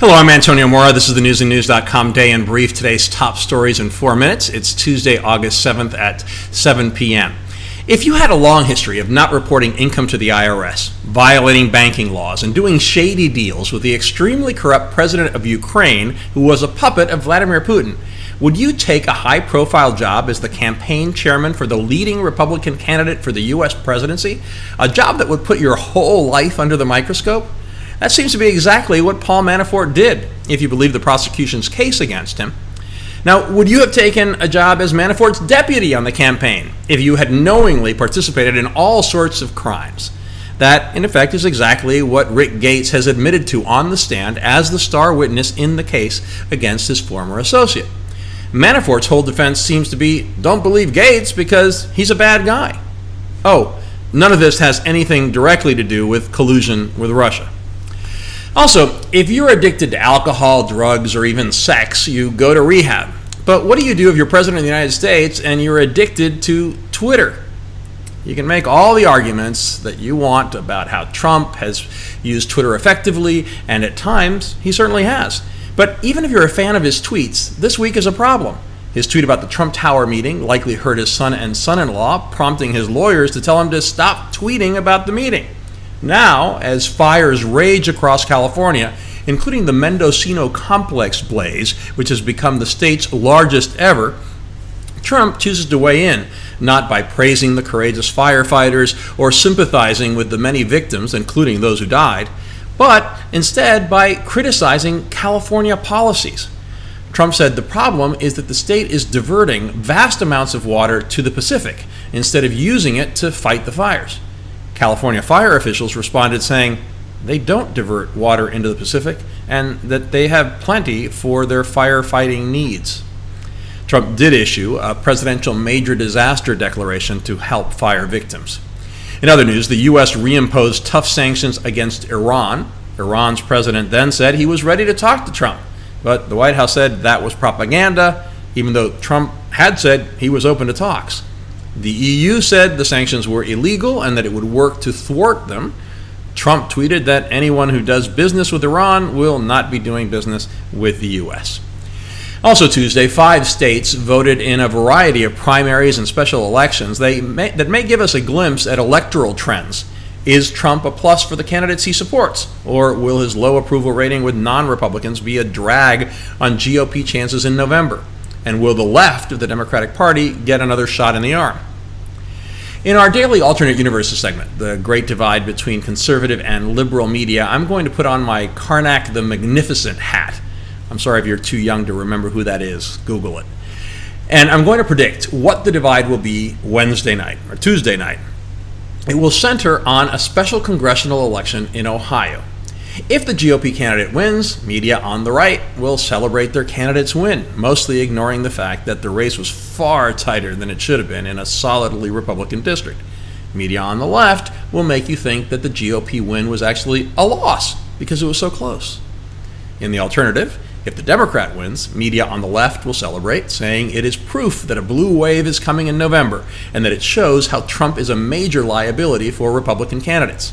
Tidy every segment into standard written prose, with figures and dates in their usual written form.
Hello, I'm Antonio Mora. This is the newsandnews.com Day in Brief. Today's top stories in 4 minutes. It's Tuesday, August 7th at 7 p.m. If you had a long history of not reporting income to the IRS, violating banking laws, and doing shady deals with the extremely corrupt president of Ukraine, who was a puppet of Vladimir Putin, would you take a high-profile job as the campaign chairman for the leading Republican candidate for the U.S. presidency? A job that would put your whole life under the microscope? That seems to be exactly what Paul Manafort did, if you believe the prosecution's case against him. Now, would you have taken a job as Manafort's deputy on the campaign if you had knowingly participated in all sorts of crimes? That, in effect, is exactly what Rick Gates has admitted to on the stand as the star witness in the case against his former associate. Manafort's whole defense seems to be, don't believe Gates because he's a bad guy. Oh, none of this has anything directly to do with collusion with Russia. Also, if you're addicted to alcohol, drugs, or even sex, you go to rehab. But what do you do if you're president of the United States and you're addicted to Twitter? You can make all the arguments that you want about how Trump has used Twitter effectively, and at times, he certainly has. But even if you're a fan of his tweets, this week is a problem. His tweet about the Trump Tower meeting likely hurt his son and son-in-law, prompting his lawyers to tell him to stop tweeting about the meeting. Now, as fires rage across California, including the Mendocino Complex blaze, which has become the state's largest ever, Trump chooses to weigh in, not by praising the courageous firefighters or sympathizing with the many victims, including those who died, but instead by criticizing California policies. Trump said the problem is that the state is diverting vast amounts of water to the Pacific instead of using it to fight the fires. California fire officials responded saying they don't divert water into the Pacific and that they have plenty for their firefighting needs. Trump did issue a presidential major disaster declaration to help fire victims. In other news, the U.S. reimposed tough sanctions against Iran. Iran's president then said he was ready to talk to Trump, but the White House said that was propaganda, even though Trump had said he was open to talks. The EU said the sanctions were illegal and that it would work to thwart them. Trump tweeted that anyone who does business with Iran will not be doing business with the U.S. Also Tuesday, 5 states voted in a variety of primaries and special elections that may give us a glimpse at electoral trends. Is Trump a plus for the candidates he supports? Or will his low approval rating with non-Republicans be a drag on GOP chances in November? And will the left of the Democratic Party get another shot in the arm? In our daily alternate universes segment, the great divide between conservative and liberal media, I'm going to put on my Karnak the Magnificent hat. I'm sorry if you're too young to remember who that is. Google it. And I'm going to predict what the divide will be Wednesday night or Tuesday night. It will center on a special congressional election in Ohio. If the GOP candidate wins, media on the right will celebrate their candidate's win, mostly ignoring the fact that the race was far tighter than it should have been in a solidly Republican district. Media on the left will make you think that the GOP win was actually a loss because it was so close. In the alternative, if the Democrat wins, media on the left will celebrate, saying it is proof that a blue wave is coming in November and that it shows how Trump is a major liability for Republican candidates.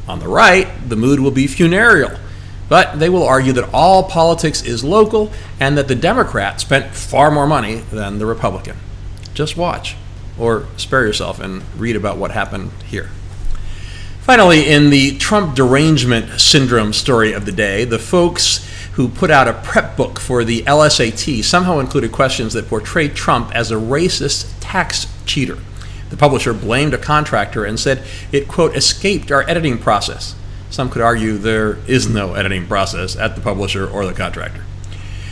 On the right, the mood will be funereal, but they will argue that all politics is local and that the Democrat spent far more money than the Republican. Just watch, or spare yourself and read about what happened here. Finally, in the Trump derangement syndrome story of the day, the folks who put out a prep book for the LSAT somehow included questions that portrayed Trump as a racist tax cheater. The publisher blamed a contractor and said it, quote, escaped our editing process. Some could argue there is no editing process at the publisher or the contractor.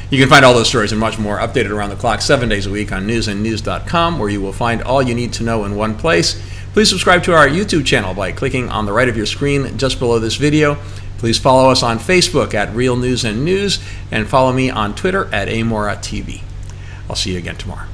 You can find all those stories and much more updated around the clock 7 days a week on newsandnews.com, where you will find all you need to know in one place. Please subscribe to our YouTube channel by clicking on the right of your screen just below this video. Please follow us on Facebook at Real News and News, and follow me on Twitter at AMoraTV. I'll see you again tomorrow.